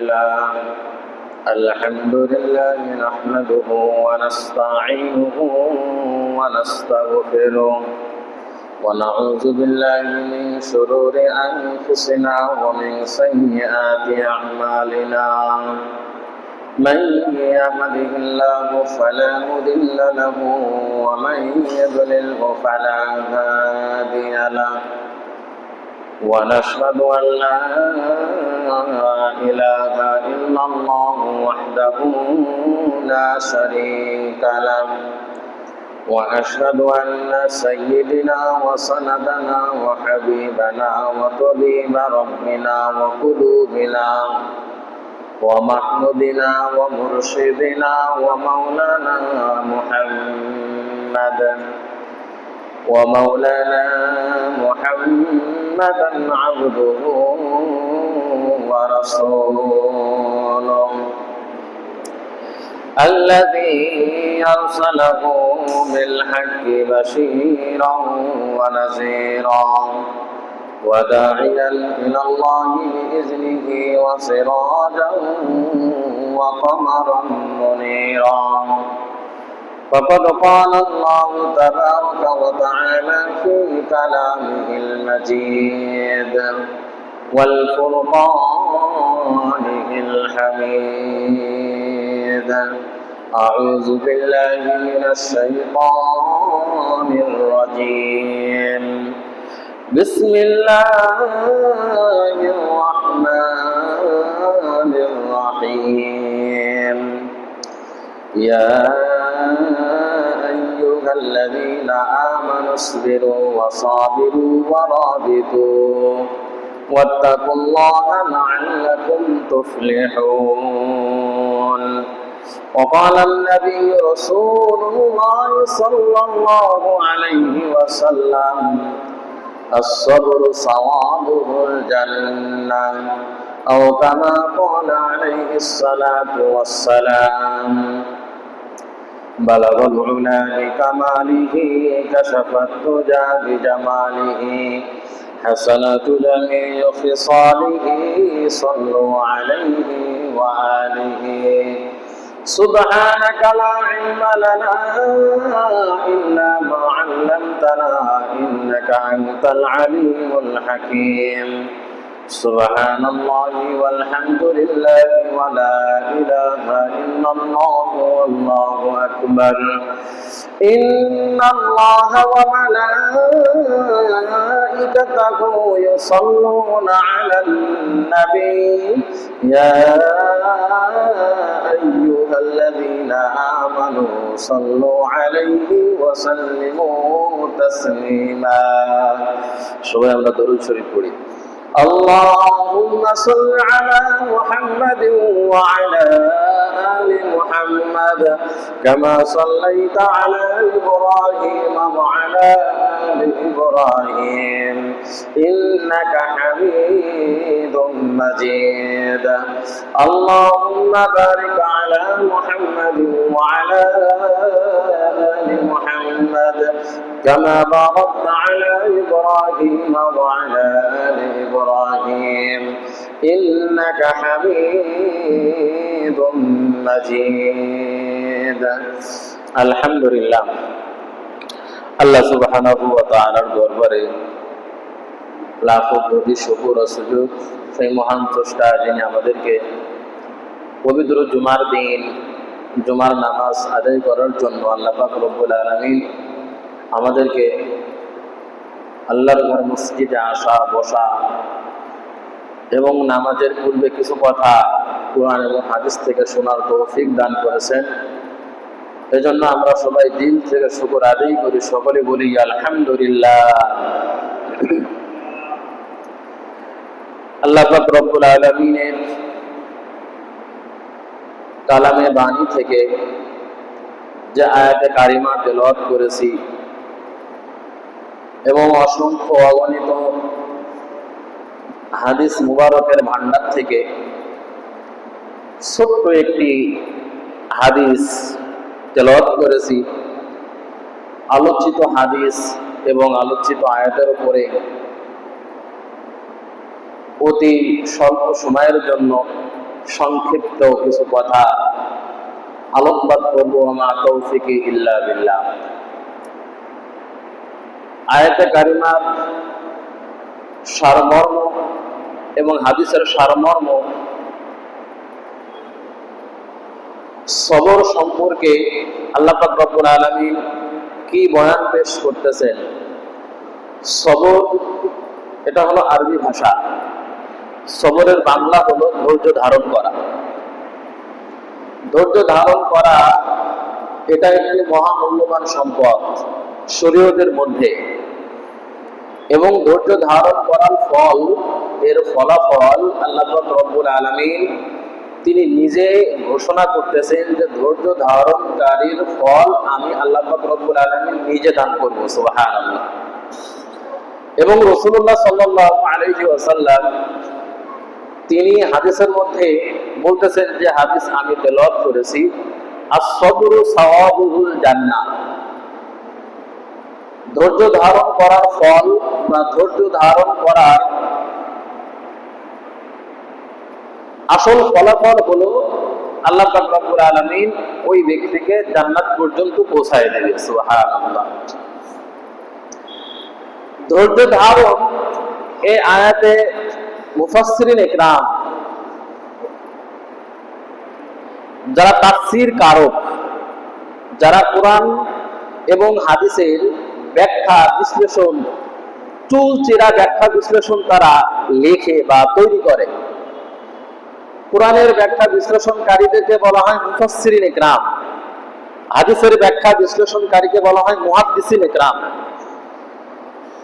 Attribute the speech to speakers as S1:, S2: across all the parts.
S1: لله الحمد لله نحمده ونستعينه ونستغفره ونعوذ بالله من شرور أنفسنا ومن سيئات أعمالنا من يهده الله فلا مضل له ومن يضلله فلا هادي له ونشهد أن لا إله إلا الله وحده لا شريك له وأشهد أن سيدنا وسندنا وحبيبنا وطبيب ربنا وقلوبنا ومحمودنا ومرشدنا ومولانا محمدا عبده ورسوله الذي أرسله بالحق بشيرا ونذيرا وداعيا إلى الله بإذنه وسراجا وقمرا منيرا فقد قال الله تبارك وتعالى في كلامه المجيد والفرقان الحميد أعوذ بالله من الشيطان الرجيم بسم الله الرحمن الرحيم يا أيها الذين آمنوا اصبروا وصابروا ورابطوا واتقوا الله لعلكم تفلحون وقال النبي رسول الله صلى الله عليه وسلم الصبر صوابه الجنة أو كما قال عليه الصلاة والسلام بلغ العلا بكماله كشف الدجى بجماله حسنة جميع خصاله صلوا عليه وآله سبحانك لا علم لنا إلا ما علمتنا إنك أنت العليم الحكيم سبحان الله والحمد لله ولا إله إلا الله والله أكبر إن الله وملائكته يصلون على النبي يا أيها الذين آمنوا صلوا عليه وسلموا تسليما সবাই আমরা দরুদ শরীফ পড়ি اللهم صل على محمد وعلى آل محمد كما صليت على إبراهيم وعلى آل إبراهيم إنك حميد مجيد اللهم بارك على محمد وعلى آل محمد كما باركت على إبراهيم وعلى آل إبراهيم إنك حميد مجيد الحمد لله আল্লাহ সুবহানাহু ওয়া তাআলার দরবারে লাখো কোটি শুকর ও সুজুদ সেই মহান স্রষ্টা যিনি আমাদেরকে পবিত্র জুমার দিন জুমার নামাজ আদায় করার জন্য আল্লাহ পাক রব্বুল আলামিন আমাদেরকে আল্লাহর ঘর মসজিদে আসা বসা এবং নামাজের পূর্বে কিছু কথা কোরআন এবং হাদিস থেকে শোনার তৌফিক দান করেছেন। এজন্য আমরা সবাই দিল থেকে শুকর আদায় করি, সকলে বলি আলহামদুলিল্লাহ। আল্লাহ পাক রব্বুল আলামিনের কালামে বাণী থেকে যে আয়াতে কারিমা তেলাওয়াত করেছি এবং অসংখ্য অগণিত হাদিস মুবারকের ভান্ডার থেকে ছোট্ট একটি হাদিস তেলাওয়াত করেছি। আলোচিত হাদিস এবং আলোচিত আয়াতের উপরে অতি স্বল্প সময়ের জন্য সংক্ষিপ্ত কিছু কথা আলোকপাত করব। আমা তৌফিকি ইল্লা বিল্লাহ। আয়াতে কারিমার সারমর্ম এবং হাদিসের সারমর্ম সবর সম্পর্কে আল্লাহ পাক রব্বুল আলামিন কি বয়ান পেশ করতেছেন। সবর এটা হলো আরবি ভাষা। সবরের বাংলা হলো ধৈর্য ধারণ করা। ধৈর্য ধারণ করা এটা একটি মহামূল্যবান সম্পদ শরীয়তের মধ্যে, এবং ধৈর্য ধারণ করার ফল, এর ফলাফল আল্লাহ পাক রব্বুল আলামিন তিনি নিজে ঘোষণা করতেছেন যে ধৈর্য ধারণকারীর ফল আমি আল্লাহ পাক রব্বুল আলামিন নিজে দান করব। সুবহানাল্লাহ। এবং রাসূলুল্লাহ সাল্লাল্লাহু আলাইহি ওয়াসাল্লাম তিনি হাদিসের মধ্যে বলতেছেন, যে হাদিস আমি তেলাওয়াত করেছি, আস-সাবরু সাওয়াবুল জান্নাহ। ধৈর্য ধারণ করার ফল বা ধৈর্য ধারণ করার আসল ফলাফল হলো আল্লাহ পাক রব্বুল আলামিন ওই ব্যক্তিকে জান্নাত পর্যন্ত পৌঁছায় দেবে। সুবহানাল্লাহ। ধৈর্য ধারণ এই আয়াতে মুফাসসিরিন ইকরাম, যারা তাফসীর কারক, যারা কোরআন এবং হাদিসের ব্যাখ্যা বিশ্লেষণ, চুলচেরা ব্যাখ্যা বিশ্লেষণ তারা লেখে বা তৈরি করে। কোরআনের ব্যাখ্যা বিশ্লেষণকারীদেরকে বলা হয় মুফাসসিরিন ইকরাম, হাদিসের ব্যাখ্যা বিশ্লেষণকারীকে বলা হয় মুহাদ্দিসিন ইকরাম।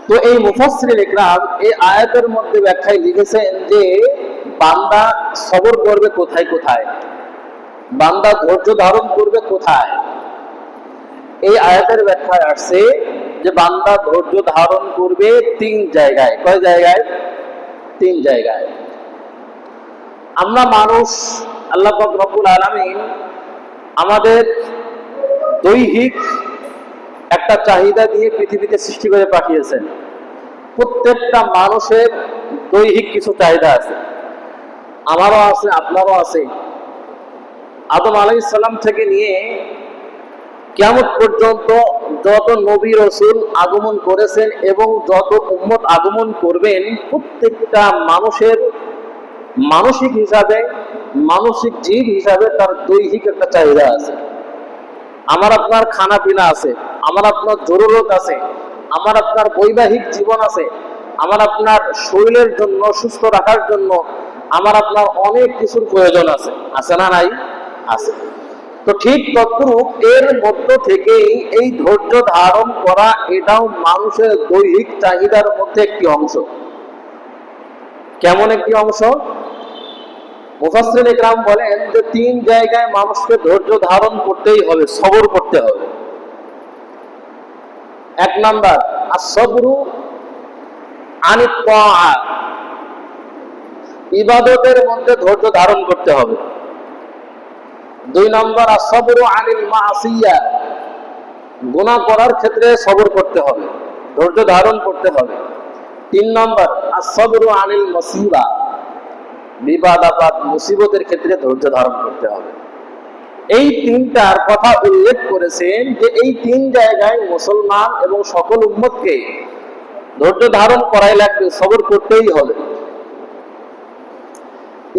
S1: তো এই মুফাসসিরিন ইকরাম এই আয়াতের মধ্যে ব্যাখ্যায় লিখেছেন যে বান্দা সবর করবে কোথায় কোথায়, বান্দা ধৈর্য ধারণ করবে কোথায়। এই আয়াতের ব্যাখ্যায় আসছে যে বান্দা ধৈর্য ধারণ করবে 3 জায়গায়। কয় জায়গায়? 3 জায়গায়। আমরা মানুষ, আল্লাহ পাক রব্বুল আলামিন আমাদের দৈহিক একটা চাহিদা দিয়ে পৃথিবীতে সৃষ্টি করে পাঠিয়েছেন। প্রত্যেকটা মানুষের দৈহিক কিছু চাহিদা আছে, আমারও আছে, আপনারও আছে। আদম আলাইহিস সালাম থেকে নিয়ে কিয়ামত পর্যন্ত যত নবী রাসূল আগমন করেছেন এবং যত উম্মত আগমন করবেন, প্রত্যেকটা মানুষের মানসিক হিসাবে, মানসিক জীব হিসাবে তার দৈহিক একটা চাহিদা আছে। আমার আপনার খানা পিনা আছে, আমার আপনার জরুরত আছে, আমার আপনার বৈবাহিক জীবন আছে, আমার আপনার শরীরের জন্য, সুস্থ রাখার জন্য আমার আপনার অনেক কিছুর প্রয়োজন আছে। আছে না নাই? আছে। তো ঠিক তদ্রূপ এর মধ্য থেকেই এই ধৈর্য ধারণ করা, এটাও মানুষের দৈহিক চাহিদার মধ্যে একটি অংশ। কেমন একটি অংশ? মুফাসসিরিন ইকরাম বলেন যে 3 জায়গায় মানুষকে ধৈর্য ধারণ করতেই হবে, সবর করতে হবে। 1 নাম্বার আস-সাবরু আনিত তাআ, ইবাদতের মধ্যে ধৈর্য ধারণ করতে হবে। 2 নাম্বার আস-সাবরু আনিল মাসিয়া, গুনাহ করার ক্ষেত্রে সবর করতে হবে, ধৈর্য ধারণ করতে হবে। 3 নাম্বার আস-সাবরু আনিল মুসিবা, বিপদ আপদ মুসিবতের ক্ষেত্রে ধৈর্য ধারণ করতে হবে। এই 3টার কথা উল্লেখ করেছেন যে এই 3 জায়গায় মুসলমান এবং সকল উম্মতকে ধৈর্য ধারণ করাই লাগবে, সবর করতেই হবে।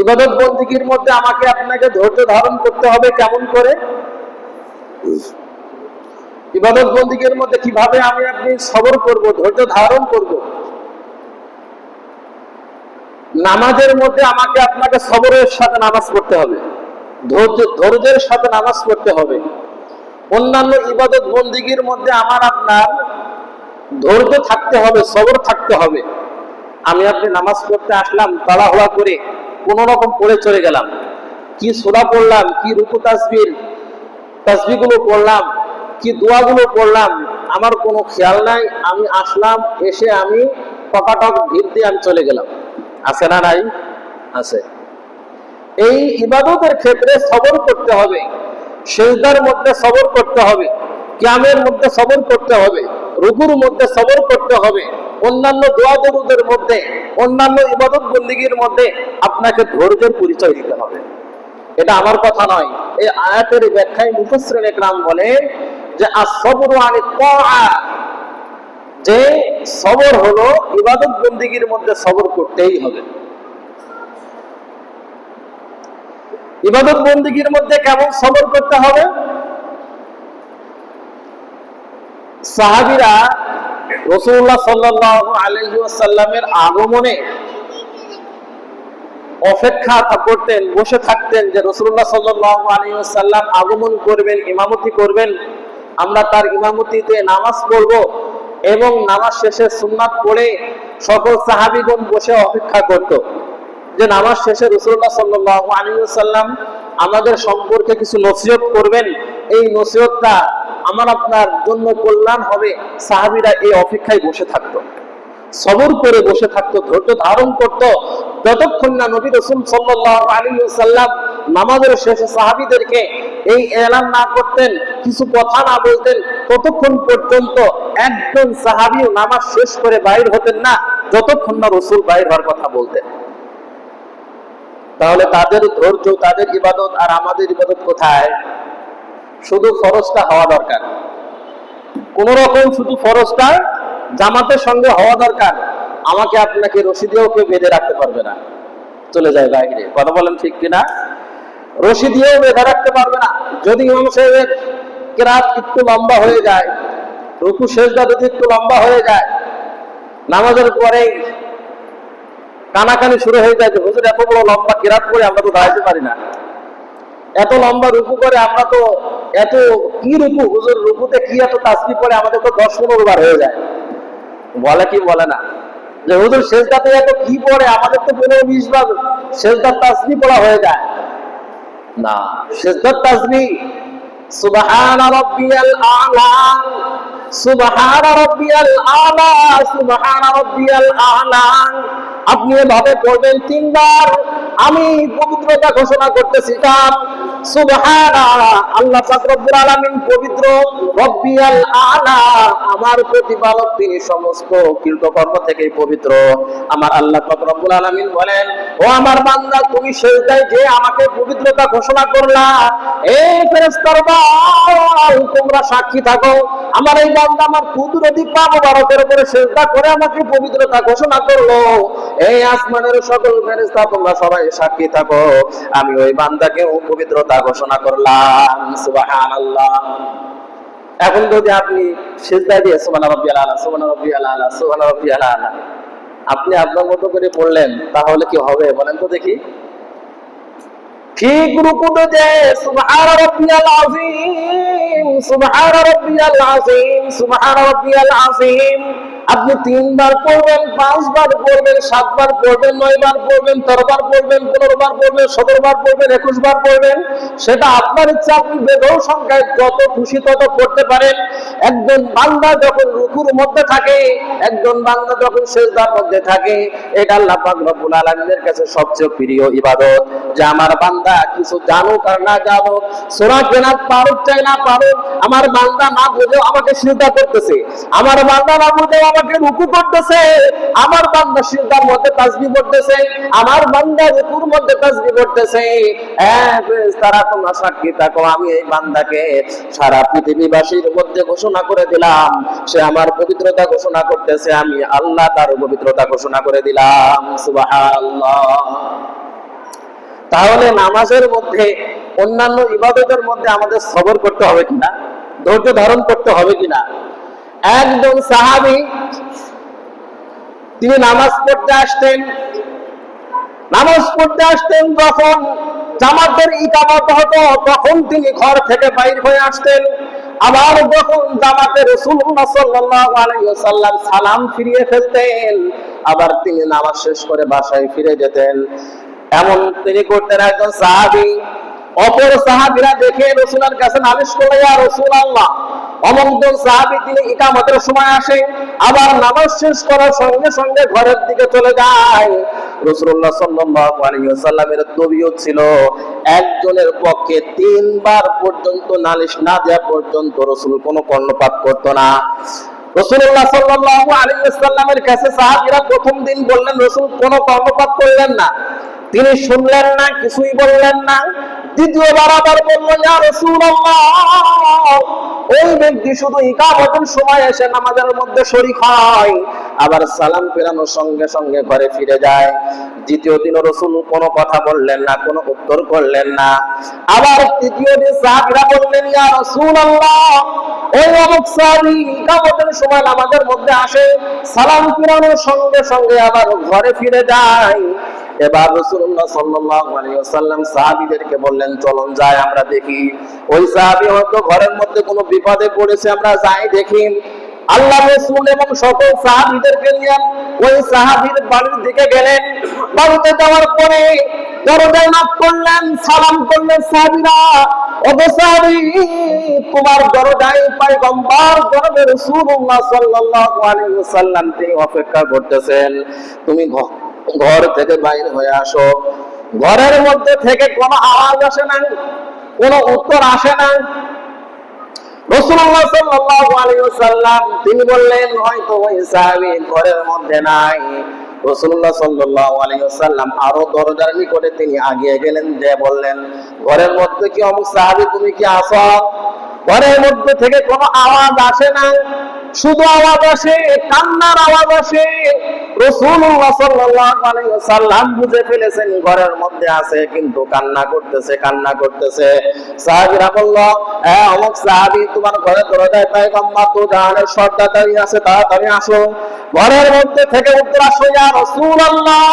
S1: ইবাদত বন্দেগীর মধ্যে আমাকে আপনাকে ধৈর্য ধারণ করতে হবে। কেমন করে? ইবাদত বন্দেগীর মধ্যে কিভাবে আমি আপনি সবর করব, ধৈর্য ধারণ করব? নামাজের মধ্যে আমাকে আপনাকে সবরের সাথে নামাজ পড়তে হবে, ধৈর্যের সাথে নামাজ পড়তে হবে। অন্যান্য ইবাদত বন্দেগীর মধ্যে আমার আপনার ধৈর্য থাকতে হবে, সবর থাকতে হবে। আমি আপনি নামাজ পড়তে আসলাম, তাড়াহুড়া করে কোন রকম পড়ে চলে গেলাম, কি সূরা পড়লাম, কি রুকু তাসবিহগুলো পড়লাম, কি দোয়াগুলো পড়লাম, আমার কোনো খেয়াল নাই। আমি আসলাম, এসে আমি টকাটক ভিড় দিয়ে আমি চলে গেলাম। আছে না নাই? আছে। এই ইবাদতের ক্ষেত্রে সবর করতে হবে, সিজদার মধ্যে সবর করতে হবে, কিয়ামের মধ্যে সবর করতে হবে, রুকুর মধ্যে সবর করতে হবে, অন্যান্য দোয়া দরুদের মধ্যে, অন্যান্য ইবাদত বন্দেগীর মধ্যে আপনাকে ধৈর্যের পরিচয় দিতে হবে। এটা আমার কথা নয়, এই আয়াতের ব্যাখ্যায় মুফাসসিরিন ইকরাম বলে যে আস-সাবরু আনিত তাআ, যে সবর হলো ইবাদত বন্দেগীর মধ্যে সবর করতেই হবে। ইবাদত বন্দেগীর মধ্যে কেমন সবর করতে হবে? সাহাবীরা রাসূলুল্লাহ সাল্লাল্লাহু আলাইহি ওয়াসাল্লামের আগমনে অপেক্ষা করতেন, বসে থাকতেন যে রাসূলুল্লাহ সাল্লাল্লাহু আলাইহি ওয়াসাল্লাম আগমন করবেন, ইমামতি করবেন, আমরা তার ইমামতিতে নামাজ পড়ব এবং নামাজ শেষে সুন্নাত পড়ে সকল সাহাবীগণ বসে অপেক্ষা করত যে নামাজ শেষে রাসূলুল্লাহ সাল্লাল্লাহু আলাইহি ওয়াসাল্লাম আমাদের সম্পর্কে কিছু নসিহত করবেন, এই নসিহতটা আমার আপনার জন্য কল্যাণ হবে। সাহাবীরা এই অপেক্ষায় বসে থাকতো, সবর করে বসে থাকতো, ধৈর্য ধারণ করত, যতক্ষণ না নবী রাসূল সাল্লাল্লাহু আলাইহি ওয়াসাল্লাম নামাজের শেষে সাহাবীদেরকে এই এলান না করতেন, কিছু কথা না বলতেন, ততক্ষণ পর্যন্ত একজন সাহাবীও নামাজ শেষ করে বাইর হতেন না যতক্ষণ না রাসূল বাইর হওয়ার কথা বলতেন। তাহলে তাদের ধৈর্য, তাদের ইবাদত আর আমাদের ইবাদত কোথায়? শুধু ফরজটা হওয়া দরকার, কোন রকম শুধু ফরজটা জামাতের সঙ্গে হওয়া দরকার। আমাকে আপনাকে রশি দিয়েও কেউ বেঁধে রাখতে পারবে না, চলে যায় বাইরে। কথা বলেন ঠিক কিনা? রশি দিয়েও বেঁধে রাখতে পারবে না। যদি ইমাম সাহেবের কিরাত একটু লম্বা হয়ে যায়, রুকু সেজদা যদি একটু লম্বা হয়ে যায়, নামাজের পরে কানাকানি শুরু হয়ে যায় যে হুজুর এত বড় লম্বা কিরাত করে আমরা তো দাঁড়াতে পারি না, এত লম্বা রুকু করে আমরা তো এত কি রুকু, হুজুর রুকুতে কি এত তাসবিহ পড়ে আমাদের তো 10-15 বার হয়ে যায়। বলে কি বলে না যে হুজুর সেজদাতে এত কি পড়ে আমাদের তো 15-20 বার সেজদার তাসবিহ পড়া হয়ে যায়। না, সেজদার তাসবিহ সুবহানা রাব্বিয়াল আ'লা, সুবহানা রাব্বিয়াল আ'লা, সুবহানা রাব্বিয়াল আ'লা আপনি এভাবে পড়বেন 3 বার। আমি পবিত্রতা ঘোষণা করতেছি কার? সুবহানা, আল্লাহ পাক রব্বুল আলামিন পবিত্র, রব্বিয়াল আ'লা আমার প্রতিপালক তিনি সমস্ত কৃতকর্ম থেকে পবিত্র। আমার আল্লাহ পাক রব্বুল আলামিন বলেন, ও আমার বান্দা তুমি সিজদায় যে আমাকে পবিত্রতা ঘোষণা করলা, এই ফেরেশতারা তোমরা সাক্ষী থাকো, আমার এই বান্দা আমার কুদরতি পা মোবারকের উপরে সিজদা করে আমাকে পবিত্রতা ঘোষণা করলো। এই আসমানের সকল ফেরেশতা তোমরা সবাই সাক্ষী থাকো, আমি ওই বান্দাকে পবিত্রতা ঘোষণা করলাম। সুবহানাল্লাহ। এখন যদি আপনি সিজদা দিয়ে সুবহান রাব্বিয়াল আলা, সুবহান রাব্বিয়াল আলা, সুবহান রাব্বিয়াল আলা আপনি আপনার মতো করে পড়লেন, তাহলে কি হবে বলেন তো দেখি? ঠিক রুকুতে যে সুবহান রাব্বিয়াল আযীম, সুবহান রাব্বিয়াল আযীম, সুবহান রাব্বিয়াল আযীম আপনি 3 বার পড়বেন, 5 বার পড়বেন, 7 বার পড়বেন, 9 বার পড়বেন, 13 বার পড়বেন, 15 বার পড়বেন, 17 বার পড়বেন, 21 বার পড়বেন, সেটা আপনার ইচ্ছা। আপনি বেদৌ সংখ্যায় যত খুশি তত পড়তে পারেন। একজন বান্দা যখন রুকুর মধ্যে থাকে, একজন বান্দা যখন সিজদার মধ্যে থাকে, এটা আল্লাহ পাক রব্বুল আলামিনের কাছে সবচেয়ে প্রিয় ইবাদত। যে আমার বান্দা কিছু জানুক আর না জানুক, সূরা কেরাত পারুক চাই না পারুক, আমার বান্দা না বুঝেও আমাকে সিজদা করতেছে, আমার বান্দা না বুঝেও আমাকে রুকু করতেছে, আমার বান্দা সিজদার মধ্যে তাসবিহ পড়তেছে, আমার বান্দা রুকুর মধ্যে তাসবিহ পড়তেছে। ফেরেশতারা তোমরা সাক্ষী থাকো, আমি এই বান্দাকে সারা পৃথিবীবাসীর মধ্যে ঘোষণা করে দিলাম, সে আমার পবিত্রতা ঘোষণা করতেছে, আমি আল্লাহ তার পবিত্রতা ঘোষণা করে দিলাম। সুবহানাল্লাহ। তাহলে নামাজের মধ্যে, অন্যান্য ইবাদতের মধ্যে আমাদের সবর করতে হবে কিনা, ধৈর্য ধারণ করতে হবে কিনা? একজন সাহাবী তিনি নামাজ পড়তে আসতেন, যখন জামাতের ইকামত হতো তখন তিনি ঘর থেকে বাইর হয়ে আসতেন। আবার যখন জামাতে রাসূলুল্লাহ সাল্লাল্লাহু আলাইহি ওয়াসাল্লাম সালাম ফিরিয়ে ফেলতেন, আবার তিনি নামাজ শেষ করে বাসায় ফিরে যেতেন। এমন তিনি করতেন একজন সাহাবী। অপর সাহাবীরা দেখে রাসূলের কাছে নালিশ করলেন, ইয়া রাসূলুল্লাহ, অমুকজন সাহাবী তিনি ইকামতের সময় আসে, আবার নামাজ শেষ করার সঙ্গে সঙ্গে ঘরের দিকে চলে যায়। রাসূলুল্লাহ সাল্লাল্লাহু আলাইহি ওয়াসাল্লামের তবিয়ত ছিল একজনের পক্ষে 3 বার পর্যন্ত নালিশ না দেওয়া পর্যন্ত রাসূল কোনো কর্ণপাত করতো না। রাসূলুল্লাহ সাল্লাল্লাহু আলাইহি ওয়াসাল্লামের কাছে সাহাবীরা প্রথম দিন বললেন, রাসূল কোনো কর্মপাত করলেন না, তিনি শুনলেন না, কিছুই বললেন না। দ্বিতীয়বার আবার বলল, ইয়া রাসূলুল্লাহ, ওই ব্যক্তি শুধু ইকামতের সময় এসে নামাজের মধ্যে শরীক হয়, আবার সালাম ফেরানোর সঙ্গে সঙ্গে ঘরে ফিরে যায়। দ্বিতীয় দিন রাসূল কোনো কথা বললেন না, কোনো উত্তর করলেন না। আবার তৃতীয় দিন সাহাবীরা বললেন, ইয়া রাসূলুল্লাহ, ওই অমুক সাহাবী ইকামতের সময় নামাজের মধ্যে আসে, সালাম ফেরানোর সঙ্গে সঙ্গে আবার ঘরে ফিরে যায়। এবার রাসূলুল্লাহ সাল্লাল্লাহু আলাইহি ওয়াসাল্লাম সাহাবীদেরকে বললেন, চলুন যাই আমরা দেখি, ওই সাহাবী হয়তো ঘরের মধ্যে কোনো বিপদে পড়েছে, আমরা যাই দেখি। আল্লাহ রাসূল এবং সকল সাহাবীদেরকে নিয়ে ওই সাহাবীর বাড়ির দিকে গেলেন। বাড়িতে যাওয়ার পরে দরজায় নক করলেন, সালাম করলেন সাহাবীরা, ওগো সাহাবী, তোমার দরজায় পয়গম্বর জনাবে রাসূলুল্লাহ সাল্লাল্লাহু আলাইহি ওয়াসাল্লাম তিনি অপেক্ষা করতেছেন, তুমি ঘর থেকে বাইরে হয়ে আসো। ঘরের মধ্যে থেকে কোনো আওয়াজ আসে না, কোনো উত্তর আসে না। রাসূলুল্লাহ সাল্লাল্লাহু আলাইহি ওয়াসাল্লাম তিনি বললেন, হয়তো ওই সাহাবী ঘরের মধ্যে নাই। রাসূলুল্লাহ সাল্লাল্লাহু আলাইহি ওয়াসাল্লাম আরো দরজার নিকটে তিনি আগিয়ে গেলেন, যে বললেন, ঘরের মধ্যে কি অমুক সাহাবী তুমি কি আছো? ঘরের মধ্যে থেকে কোনো আওয়াজ আসে না, শুধু আওয়াজ আসে, কান্নার আওয়াজ আসে। রাসূলুল্লাহ সাল্লাল্লাহু আলাইহি ওয়াসাল্লাম বুঝে ফেলেছেন ঘরের মধ্যে আছে, কিন্তু কান্না করতেছে, কান্না করতেছে। সাহাবীরা বলল, অমুক সাহাবী তোমার ঘরের দরজায় পয়গম্বর তো জাহানের সর্দার দাঁড়িয়ে আছে, তাড়াতাড়ি আসো। ঘরের মধ্যে থেকে উত্তর আসো, ইয়া রাসূলুল্লাহ,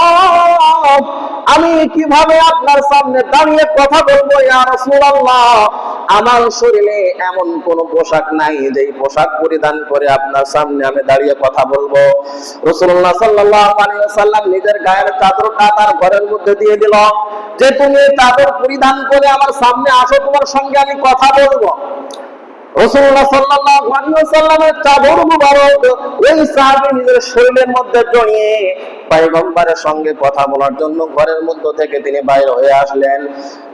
S1: আমি কিভাবে আপনার সামনে দাঁড়িয়ে কথা বলবো ইয়া রাসূলুল্লাহ? আমার শরীরে এমন কোন পোশাক নাই যে পোশাক পরিধান করে আপনার সামনে আমি দাঁড়িয়ে কথা বলবো। রাসূলুল্লাহ সাল্লাল্লাহু আলাইহি ওয়াসাল্লাম নিজের গায়ের চাদরটা তার ঘরের মধ্যে দিয়ে দিল, যে তুমি এই চাদর পরিধান করে আমার সামনে আসো, তোমার সঙ্গে আমি কথা বলবো। রাসূলুল্লাহ সাল্লাল্লাহু আলাইহি ওয়াসাল্লামের চাদর মুবারক ওই সাহাবী নিজের শরীরের মধ্যে জড়িয়ে পয়গম্বরের সঙ্গে কথা বলার জন্য ঘরের মধ্য থেকে তিনি বাইরে হয়ে আসলেন।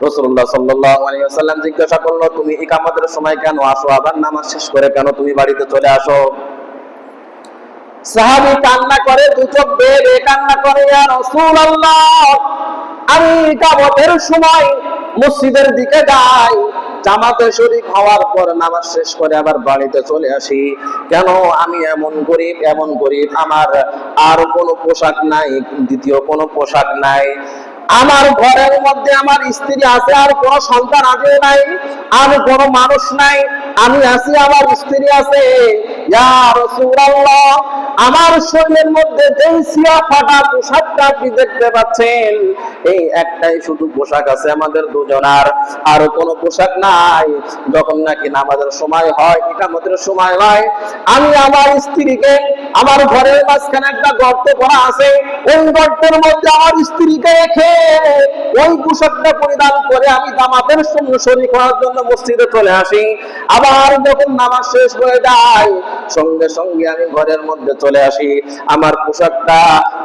S1: রাসূলুল্লাহ সাল্লাল্লাহু আলাইহি ওয়াসাল্লাম জিজ্ঞাসা করলো, তুমি ইকামতের সময় কেন আসো, আবার নামাজ শেষ করে কেন তুমি বাড়িতে চলে আসো? সাহাবী কান্না করে, দু চোখ বেয়ে কান্না করে, ইয়া রাসূলুল্লাহ, আমি ইকামতের সময় মসজিদের দিকে যাই, জামাতে শরীক হওয়ার পর নামাজ শেষ করে আবার বাড়িতে চলে আসি। কেন আমি এমন গরিব, আমার আর কোনো পোশাক নাই, দ্বিতীয় কোনো পোশাক নাই, আমার ঘরের মধ্যে আমার স্ত্রী আছে, আর কোনো সন্তান আছে নাই, আর কোনো মানুষ নাই, আমি আছি, আমার স্ত্রী আছে। ইয়া রাসূলুল্লাহ, আমার শরীরের মধ্যে যেই ছিয়া ফাটা পোশাকটা আপনি দেখতে পাচ্ছেন, এই একটাই শুধু পোশাক আছে আমাদের দুজনার, আর কোনো পোশাক নাই। যখন নাকি নামাজের সময় হয়, ইকামতের সময় হয়, আমি আমার স্ত্রীকে, আমার ঘরের মাঝখানে একটা গর্ত করা আছে, ওই গর্তের মধ্যে আমার স্ত্রীকে রেখে ওই পোশাকটা পরিধান করে আমি জামাতের সঙ্গে শরীক হওয়ার জন্য মসজিদে চলে আসি। আবার যখন নামাজ শেষ হয়ে যায়, সঙ্গে সঙ্গে আমি ঘরের মধ্যে চলে আসি, আমার পোশাকটা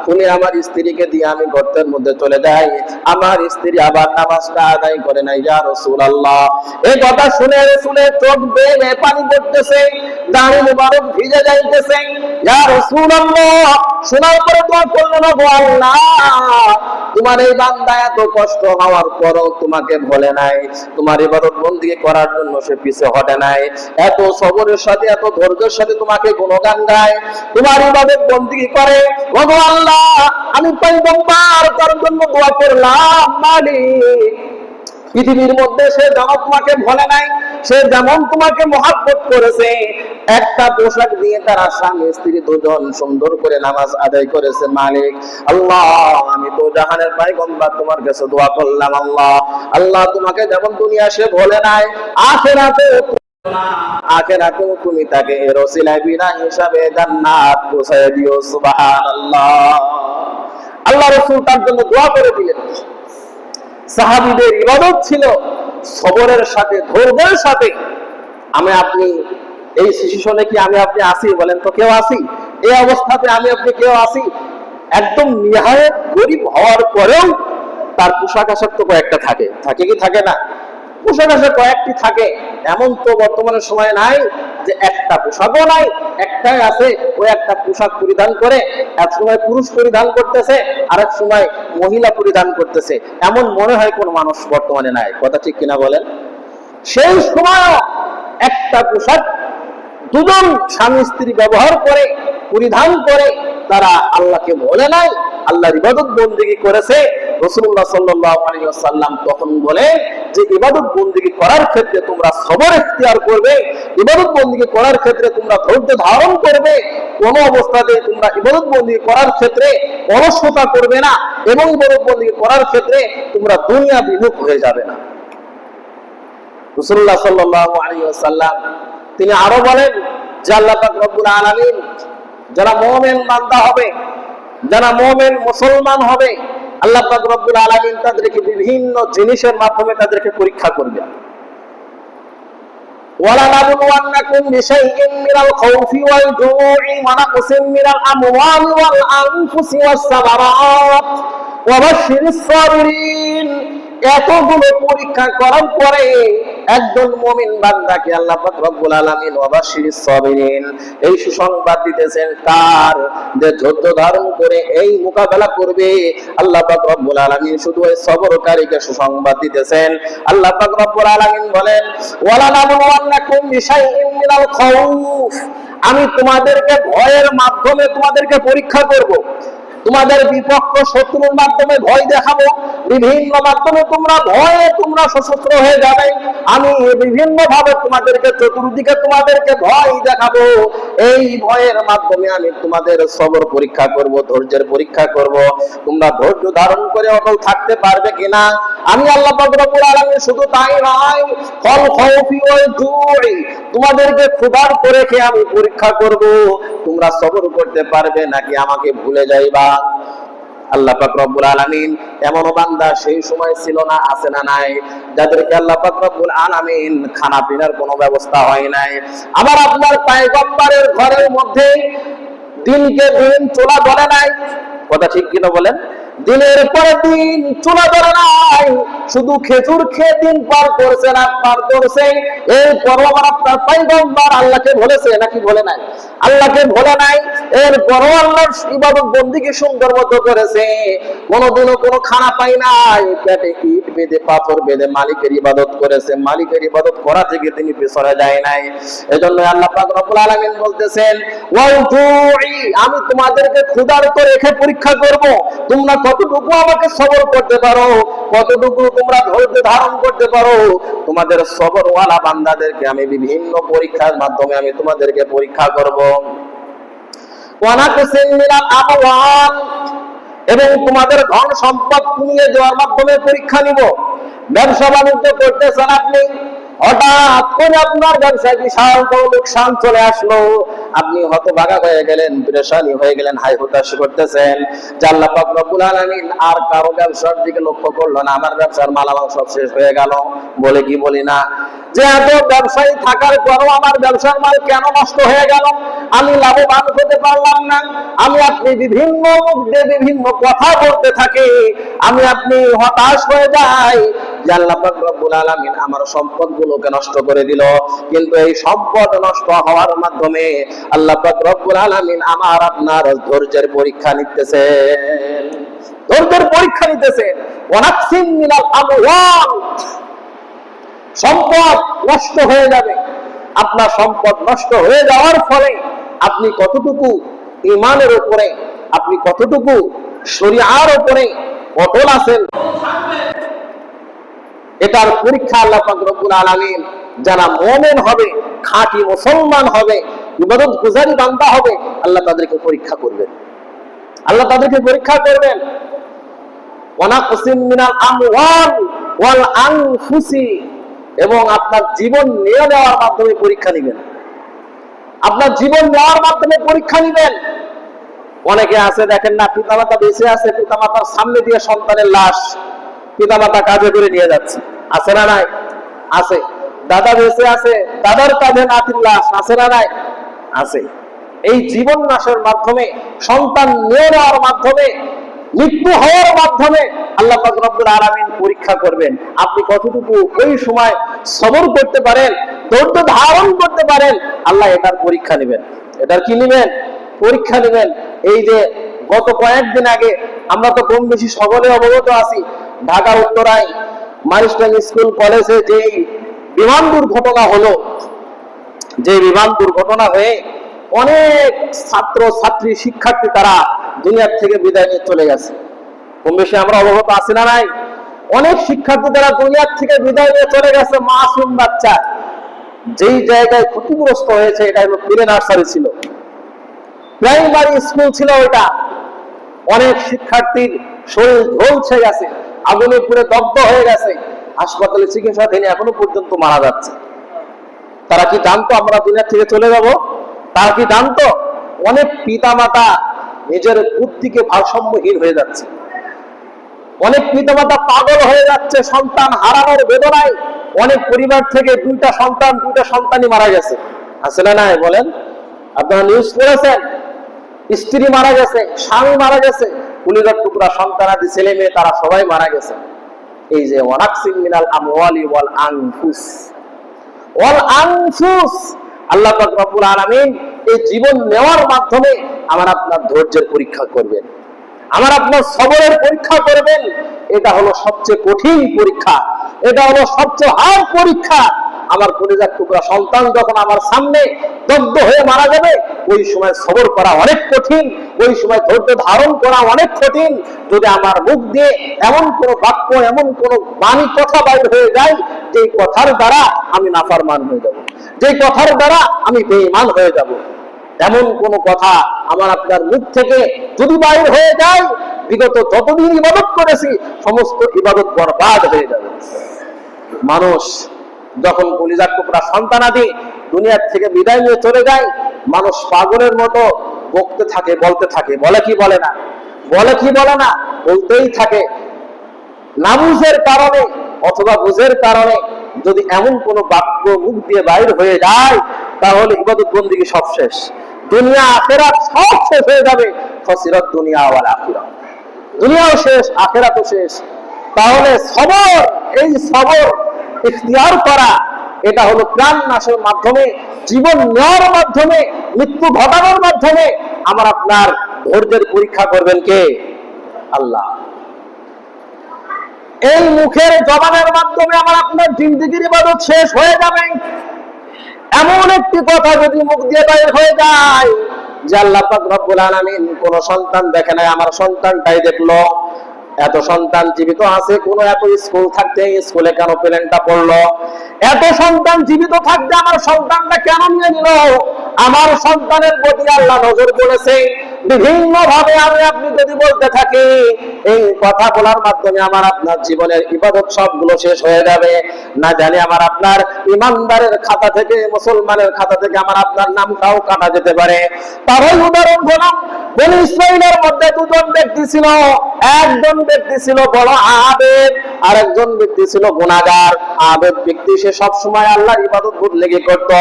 S1: খুলে আমার স্ত্রীকে দিয়ে আমি গর্তের মধ্যে চলে যাই। আমার স্ত্রী আবার নামাজটা আদায় করে নাই। ইয়া রাসূলুল্লাহ, এই কথা শুনে রাসূলের চোখ বেয়ে পানি পড়তেছে, দাড়ি মুবারক ভিজে যাইতেছে। ইয়া রাসূলুল্লাহ, শোনার পরে দোয়া করলেন, ওগো আল্লাহ, তোমার এই বান্দা এত কষ্ট হওয়ার পরও তোমাকে ভুলে নাই, তোমার ইবাদত বندگی করার জন্য সে পিছে হটে নাই, এত সবরের সাথে, এত ধৈর্যের সাথে তোমাকে গুণগান গায়, তোমার ইবাদত বندگی করে। ওগো আল্লাহ, আমি পয়গম্বর তার জন্য দোয়া করলাম, মালিক, পৃথিবীর মধ্যে সে যেমন তোমাকে ভুলে নাই, সে যেমন তোমাকে মহব্বত করেছে, একটা পোশাক দিয়ে তারা স্বামী স্ত্রী দুজন সুন্দর করে নামাজ আদায় করেছে। মালিক আল্লাহ, আমি তো জাহানের পয়গম্বর তোমার কাছে দোয়া করলাম, আল্লাহ, তোমাকে যেমন দুনিয়া সে ভুলে নাই, আখিরাতেও তুমি তাকে এর ওসিলায় বিনা হিসাবে জান্নাত পৌঁছায় দিও। সুবহানাল্লাহ। আল্লাহ রাসূল তার জন্য দোয়া করে দিলেন। সাহাবীদের ইবাদত ছিল সবরের সাথে, ধৈর্যের সাথে। আমি আপনি এই সিচুয়েশনে কি আমি আপনি আসি? বলেন তো, কেউ আসি? এই অবস্থাতে আমি আপনি কেউ আসি? একদম নিহায়ত গরিব হওয়ার পরেও তার পোশাক আশাক তো কয়েকটা থাকে, থাকে কি থাকে না? পোশাক আশাক কয়েকটি থাকে, এমন তো বর্তমানে সময় নাই যে একটা পোশাকও নাই, একটা একটাই আছে, ওই একটা পোশাক পরিধান করে এক সময় পুরুষ পরিধান করতেছে, আরেক সময় মহিলা পরিধান করতেছে। এমন মনে হয় কোন মানুষ বর্তমানে নাই। কথা ঠিক কিনা বলেন? সেই সময় একটা পোশাক দুজন স্বামী স্ত্রী ব্যবহার করে, পরিধান করে তারা আল্লাহকে বলে নাই, আল্লাহর ইবাদত বন্দেগী করেছে। রাসূলুল্লাহ সাল্লাল্লাহু আলাইহি ওয়াসাল্লাম তখন বলে যে ইবাদত বন্দেগী করার ক্ষেত্রে তোমরা সবর ইখতিয়ার করবে, ইবাদত বন্দেগী করার ক্ষেত্রে তোমরা ধৈর্য ধারণ করবে, কোন অবস্থাতেই তোমরা ইবাদত বন্দেগী করার ক্ষেত্রে অলসতা করবে না, এবং ইবাদত বন্দেগী করার ক্ষেত্রে তোমরা দুনিয়া বিমুখ হয়ে যাবে না। রাসূলুল্লাহ সাল্লাল্লাহু আলাইহি ওয়াসাল্লাম তিনি আরো বলেন যে আল্লাহ পাক রব্বুল আলামিন যারা মুমিন বান্দা হবে, যারা মুমিন মুসলমান হবে, আল্লাহ পাক রব্বুল আলামিন তাদেরকে বিভিন্ন জিনিসের মাধ্যমে তাদেরকে পরীক্ষা করবেন। ওয়ালানাবলুওয়ান্নাকুম বিশাইইন মিনাল খাউফি ওয়াল জুউ'i ওয়া নাকসিম মিনাল আমওয়ালি ওয়াল আনফুসি ওয়াস সামারাত ওয়া বাশশিরিস সাবিরিন। এতগুলো পরীক্ষা করার পরে একজন মুমিন বান্দাকে আল্লাহ পাক রব্বুল আলামিন ওয়া বাশশিরিস সাবিরিন এই সুসংবাদ দিতেছেন, তার যে ধৈর্য ধারণ করে এই মোকাবেলা করবে। আল্লাহ পাক রব্বুল আলামিন শুধু এই সবরকারীকে সুসংবাদ দিতেছেন। আল্লাহ পাক রব্বুল আলামিন বলেন ওয়ালা নাবলুওয়ান্নাকুম বিশাইইন মিনাল খাউফ, আমি তোমাদেরকে ভয়ের মাধ্যমে তোমাদেরকে পরীক্ষা করব, তোমাদের বিপক্ষ শত্রুর মাধ্যমে ভয় দেখাবো, বিভিন্ন মাধ্যমে তোমরা ভয়ে তোমরা সশস্ত্র হয়ে যাবে। আমি বিভিন্ন ভাবে তোমাদেরকে চতুর্দিকে তোমাদেরকে ভয় দেখাবো। এই ভয়ের মাধ্যমে আমি তোমাদের সবর পরীক্ষা করব, ধৈর্যের পরীক্ষা করব। তোমরা ধৈর্য ধারণ করে অটল থাকতে পারবে কিনা। আমি আল্লাহ পাক রব্বুল আলামিন শুধু তাই নয়, ফল খাউফি ওয়াল জুউ'i, তোমাদেরকে ক্ষুধার্ত রেখে আমি পরীক্ষা করব, তোমরা সবর করতে পারবে নাকি আমাকে ভুলে যাইবা। আল্লাহ পাক রব্বুল আলামিন এমন বান্দা সেই সময় ছিল না, আছে না নাই, যাদেরকে আল্লাহ পাক রব্বুল আলামিন খানা পিনার কোনো ব্যবস্থা হয় নাই। আবার আপনার পয়গম্বরের ঘরের মধ্যে দিনকে দিন চুলা জ্বলে নাই। কথা ঠিক কিনা বলেন? দিনের পরে দিন চুলা জ্বলে নাই, শুধু খেজুর খেয়ে দিন পার করছে, রাত পার করছে। এই পরবার আপনার পয়গম্বর আল্লাহকে বলেছে নাকি বলে নাই? আল্লাহকে বলে নাই। এর বড় আল্লাহর ইবাদত বন্দেগী সুন্দর মতো করেছে, কোনোদিনও কোনো খানা পাই নাই, পেটে ইট বেঁধে পাথর বেঁধে মালিকের ইবাদত করেছে, মালিকের ইবাদত করা থেকে তিনি পিছনে যায় নাই। এজন্য আল্লাহ পাক রব্বুল আলামিন বলতেছেন ওয়াল জুউ'i, আমি তোমাদেরকে ক্ষুধার্ত রেখে পরীক্ষা করব, তোমরা কতটুকু আমাকে সবর করতে পারো, কতটুকু তোমরা ধৈর্য ধারণ করতে পারো। তোমাদের সবরওয়ালা বান্দাদেরকে আমি বিভিন্ন পরীক্ষার মাধ্যমে আমি তোমাদেরকে পরীক্ষা করব। ওয়া নাকসিম মিনাল আমওয়াল, এবং তোমাদের ধন সম্পদ কমিয়ে দেওয়ার মাধ্যমে পরীক্ষা নিব। ব্যবসা বাণিজ্য করতেছেন আপনি, হঠাৎ করে আপনার ব্যবসায় বিশাল বড় লোকসান চলে আসলো, আপনি হতভাগা হয়ে গেলেন, পেরেশানি হয়ে গেলেন, হাই হতাশ করতেছেন যে আল্লাহ পাক রব্বুল আলামিন আর কারো ব্যবসার দিকে লক্ষ্য করলো না, আমার ব্যবসার মালামাল সব শেষ হয়ে গেল। বলে কি বলি না যে এত ব্যবসায়ী থাকার পরও আমার ব্যবসার মাল কেন নষ্ট হয়ে গেল, আমি লাভবান হতে পারলাম না। আমি আপনি বিভিন্ন মুখ দিয়ে বিভিন্ন কথা বলতে থাকি, আমি আপনি হতাশ হয়ে যাই যে আল্লাহ পাক রব্বুল আলামিন আমার সম্পদগুলোকে নষ্ট করে দিল। কিন্তু এই সম্পদ নষ্ট হওয়ার মাধ্যমে আল্লাহ পাক রব্বুল আলামিন আমার আপনার ধৈর্যের পরীক্ষা নিতেছেন, ধৈর্যের পরীক্ষা নিতেছেন। ওয়া নাকসিম মিনাল আমওয়াল, সম্পদ নষ্ট হয়ে যাবে। আপনার সম্পদ নষ্ট হয়ে যাওয়ার ফলে আপনি কতটুকু ঈমানের উপরে, আপনি কতটুকু শরিয়ার উপরে অটল আছেন, এটার পরীক্ষা আল্লাহ পাক রব্বুল আলামিন যারা মুমিন হবে, খাঁটি মুসলমান হবে, ইবাদত গুজারি বান্দা হবে, আল্লাহ তাদেরকে পরীক্ষা করবেন, আল্লাহ তাদেরকে পরীক্ষা করবেন। ওয়া নাকসিম মিনাল আমওয়াল ওয়াল আনফুসি, এবং আপনার জীবন নিয়ে নেওয়ার মাধ্যমে পরীক্ষা নেবেন, আপনার জীবন নেওয়ার মাধ্যমে পরীক্ষা নেবেন। অনেকে আছে দেখেন না, পিতামাতা বেঁচে আছে, পিতামাতার সামনে দিয়ে সন্তানের লাশ পিতামাতা কাজে করে নিয়ে যাচ্ছে, আছে না নাই? আছে। দাদা বেঁচে আছে, দাদার কাঁধে নাতির লাশ, আছে না নাই? আছে। এই জীবন নাশের মাধ্যমে, সন্তান নিয়ে নেওয়ার মাধ্যমে, মৃত্যু হওয়ার মাধ্যমে আল্লাহ পাক রব্বুল আলামিন পরীক্ষা করবেন আপনি কতটুকু ওই সময় সবর করতে পারেন, ধৈর্য ধারণ করতে পারেন। আল্লাহ এটার পরীক্ষা নেবেন। এটার কি নেবেন? পরীক্ষা নেবেন। এই যে গত কয়েকদিন আগে আমরা তো কম বেশি সকলে অবগত আছি, ঢাকার উত্তরায় মাইলস্টোন স্কুল কলেজে যে বিমান দুর্ঘটনা হলো, যে বিমান দুর্ঘটনা হয়ে অনেক ছাত্র ছাত্রী শিক্ষার্থী তারা দুনিয়ার থেকে বিদায় নিয়ে চলে গেছে। কম বেশি আমরা অবগত আছি না নাই? অনেক শিক্ষার্থী তারা দুনিয়ার থেকে বিদায় নিয়ে চলে গেছে, মাসুম বাচ্চা। যেই জায়গায় ক্ষতিগ্রস্ত হয়েছে এটা হলো প্লে নার্সারি ছিল, প্রাইমারি স্কুল ছিল ওইটা। অনেক শিক্ষার্থীর শরীর ঝলসে গেছে, আগুনে পুড়ে দগ্ধ হয়ে গেছে, হাসপাতালে চিকিৎসাধীন এখনো পর্যন্ত মারা যাচ্ছে। তারা কি জানতো আমরা দুনিয়া থেকে চলে যাব? তারা কি জানতো? অনেক পিতা মাতা নিজের বুদ্ধিকে ভারসাম্যহীন হয়ে যাচ্ছে, অনেক পিতা মাতা পাগল হয়ে যাচ্ছে সন্তান হারানোর বেদনায়। অনেক পরিবার থেকে দুইটা সন্তানই মারা গেছে, আছে না নাই বলেন? আপনারা নিউজ পড়েছেন, স্ত্রী মারা গেছে, স্বামী মারা গেছে, কলিজার টুকরা সন্তানাদি ছেলে মেয়ে তারা সবাই মারা গেছে। এই যে ওয়ানাকসিম মিনাল আমওয়ালি ওয়াল আনফুস, আল্লাহ পাক রব্বুল আলামিন এই জীবন নেওয়ার মাধ্যমে আমার আপনার ধৈর্যের পরীক্ষা করবেন, আমার আপনার সবরের পরীক্ষা করবেন। এটা হলো সবচেয়ে কঠিন পরীক্ষা, এটা হলো সবচেয়ে হার্ড পরীক্ষা। আমার কলিজার টুকরা সন্তান যখন আমার সামনে দগ্ধ হয়ে মারা যাবে, ওই সময় সবর করা অনেক কঠিন, ওই সময় ধৈর্য ধারণ করা অনেক কঠিন। যদি আমার মুখ দিয়ে এমন কোনো বাক্য, এমন কোনো বাণী কথা বাইর হয়ে যায় যে কথার দ্বারা আমি নাফরমান হয়ে যাব, যে কথার দ্বারা আমি বেঈমান হয়ে যাব, এমন কোন কথা আমার আপনার মুখ থেকে যদি বাইর হয়ে যায়, বিগত যতদিন ইবাদত করেছি সমস্ত ইবাদত বরবাদ হয়ে যাবে। মানুষ যখন কলিজার টুকরা সন্তানাদি দুনিয়ার থেকে বিদায় নিয়ে চলে যায়, মানুষ পাগলের মতো বকতে থাকে, বলতে থাকে, বলে কি বলে না, বলে কি বলে না, বলতেই থাকে। না বুঝের কারণে অথবা বুঝের কারণে যদি এমন কোন বাক্য মুখ দিয়ে বাইর হয়ে যায়, তাহলে ইবাদত বন্দেগী সব শেষ, দুনিয়া আখিরাত সব শেষ হয়ে যাবে। খসিরাত দুনিয়া ওয়াল আখিরাত, দুনিয়াও শেষ, আখিরাতও শেষ। তাহলে সবর, এই সবর ইখতিয়ার করা, এটা হলো প্রাণ নাশের মাধ্যমে, জীবন নেওয়ার মাধ্যমে, মৃত্যু ঘটানোর মাধ্যমে আমার আপনার ধৈর্যের পরীক্ষা করবেন কে? আল্লাহ। এই মুখের জবানের মাধ্যমে আমার আপনার জিন্দেগির ইবাদত শেষ হয়ে যাবে। এমন একটি কথা যদি মুখ দিয়ে বাইর হয়ে যায় যে আল্লাহ পাক রব্বুল আলামিন কোন সন্তান দেখে নাই, আমার সন্তানটাই দেখলো, এত সন্তান জীবিত আছে, কোন এত স্কুল থাকতে স্কুলে কেন প্লেনটা পড়লো, এত সন্তান জীবিত থাকতে আমার সন্তানটা কেন নিয়ে নিল, আমার সন্তানের প্রতি আল্লাহ নজর করেছে। বিভিন্ন ভাবে আমি আপনি যদি বলতে থাকি, এই কথা বলার মাধ্যমে আমার আপনার জীবনের ইবাদত সবগুলো শেষ হয়ে যাবে। না জানি আমার আপনার ইমানদারের খাতা থেকে, মুসলমানের খাতা থেকে আমার আপনার নামটাও কাটা যেতে পারে। তারই উদাহরণ হলাম, বনি ইসরাইলের মধ্যে দুজন ব্যক্তি ছিল, একজন ব্যক্তি ছিল বড় আবেদ, আর একজন ব্যক্তি ছিল গুনাহগার। আবেদ ব্যক্তি সে সব সময় আল্লাহর ইবাদত বন্দেগী করত,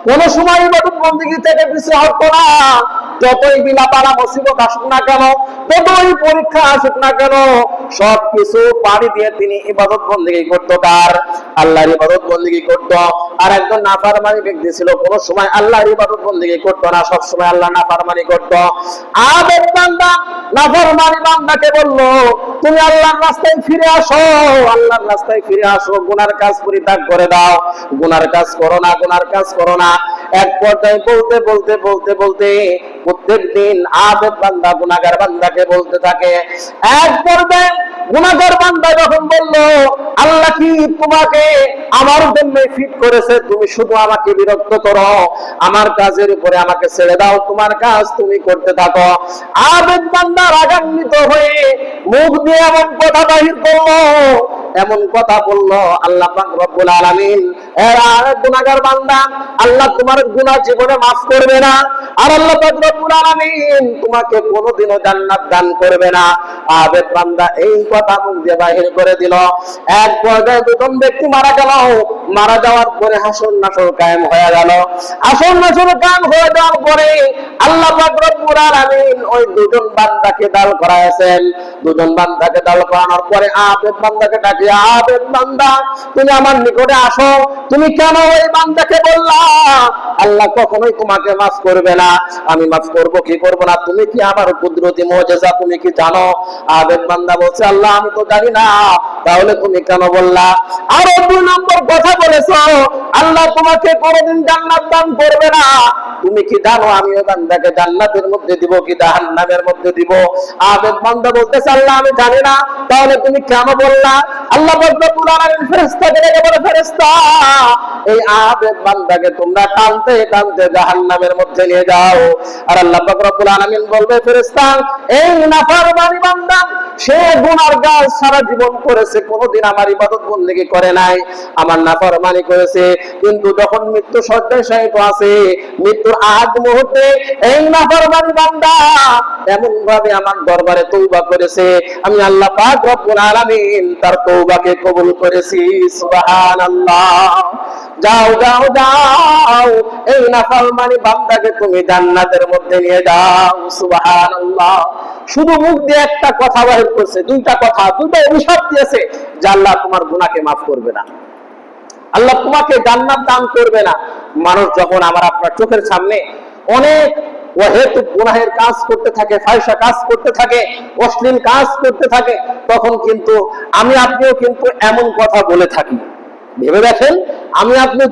S1: কোন সময় ইবাদত বন্দেগী থেকে পিছু হটতো না। যতই বিলাপালা মুসিবত আসুক না কেন, যতই পরীক্ষা আসুক না কেন, সবকিছু পাড়ি দিয়ে তিনি ইবাদত বন্দেগী করতো, কার? আল্লাহর ইবাদত বন্দেগী করত। আর একজন নাফরমানি ব্যক্তি ছিল, কোন সময় আল্লাহর ইবাদত বন্দেগী করতো না, সব সময় আল্লাহ নাফরমানি করত। আবেদ বান্দা নাফরমানি বান্দাকে বলল, তুমি আল্লাহর রাস্তায় ফিরে আসো, আল্লাহর রাস্তায় ফিরে আসো, গুনার কাজ পরিত্যাগ করে দাও, গুনার কাজ করো না, গুনার কাজ করো না। এক পর্যায়ে বলতে বলতে বলতে বলতে প্রত্যেক দিন আবেদ বান্দা গুনাহগার বান্দাকে বলতে থাকে। এক পর্যায়ে গুনাহগার বান্দা যখন বলল, আল্লাহ কি তোমাকে আমার জন্য ফিট করেছে, তুমি শুধু আমাকে বিরক্ত করো, আমার কাজের উপরে আমাকে ছেড়ে দাও, তোমার কাজ তুমি করতে থাকো। আবেদ বান্দা রাগান্বিত হয়ে মুখ দিয়ে এমন কথা বাহির করলো, এমন কথা বললো, আল্লাহ পাক রব্বুল আলামিন এরা গুনাহগার বান্দা, আল্লাহ তোমার গুনাহ জীবনে মাফ করবে না, আর আল্লাহ পাক রব্বুল আলামিন তোমাকে কোনোদিনও জান্নাত দান করবে না। আবেদ বান্দা এই কথা মুখ দিয়ে বাহির করে দিল। এক পর্যায়ে দুজন ব্যক্তি মারা গেল, মারা যাওয়ার পরে হাসর নাসর কায়েম হয়ে গেল। হাসর নাসর কায়েম হয়ে যাওয়ার পরে আল্লাহ পাক রব্বুল আলামিন ওই দুজন বান্দাকে দাঁড় করাইছেন। দুজন বান্দাকে দাঁড় করানোর পরে আবেদ বান্দাকে ডাকে, আবেদ বান্দা তুমি আমার নিকটে আসো, তুমি কেন ওই বান্দাকে বললা আল্লাহ কখনোই তোমাকে মাফ করবে না? আমি মাফ করব কি করব না, তুমি কি আমার কুদরতি মুজিজা তুমি কি জানো? আবেদ বান্দা বলছে, আল্লাহ আমি তো জানি না, তাহলে তুমি কেন বললা? আরো 2 নম্বর কথা বলেছো, আল্লাহ তোমাকে কোনোদিন জান্নাত দান করবে না। তুমি কি জানো আমি ওই বান্দাকে জান্নাতের মধ্যে দিব কি জাহান্নামের মধ্যে দিব? আবেদ বান্দা বলতেছে, আল্লাহ আমি জানি না, তাহলে তুমি কেন বললা? আল্লাহ রব্বুল আলামিন ফেরেশতাকে ডেকে বলে, ফেরেশতা এই আবেদ বান্দাকে তোমরা টানতে টানতে জাহান্নামের মধ্যে নিয়ে যাও। আর আল্লাহ রব্বুল আলামিন বলবে, ফেরেশতা এই নাফরমানি বান্দা সে গুনার কাজ সারা জীবন করেছে, কোনোদিন আমার ইবাদত বন্দেগী করে নাই, আমার নাফরমানি করেছে, কিন্তু যখন মৃত্যু শয্যায় শায়িত আছে, মৃত্যুর আগ মুহূর্তে এই নাফরমানি বান্দা এমন ভাবে আমার দরবারে তওবা করেছে, আমি আল্লাহ পাক রব্বুল আলামিন তার তওবাকে কবুল করেছি। সুবহানাল্লাহ। যাও যাও যাও, এই নাফরমানি বান্দাকে তুমি জান্নাতের মধ্যে নিয়ে যাও। সুবহানাল্লাহ। শুধু মুখ দিয়ে একটা কথা বাহির করছে, 2টা কথা, 2টা অভিশাপ দিয়েছে যে আল্লাহ তোমার গুনাহকে মাফ করবে না, আল্লাহ তোমাকে জান্নাত দান করবে না। মানুষ যখন আমার আপনার চোখের সামনে অনেক অহেতুক গুনাহের কাজ করতে থাকে, ফাহিশা কাজ করতে থাকে, অশ্লীল কাজ করতে থাকে, তখন কিন্তু আমি আপনিও কিন্তু এমন কথা বলে থাকি। ভেবে দেখেন, আমি আপনি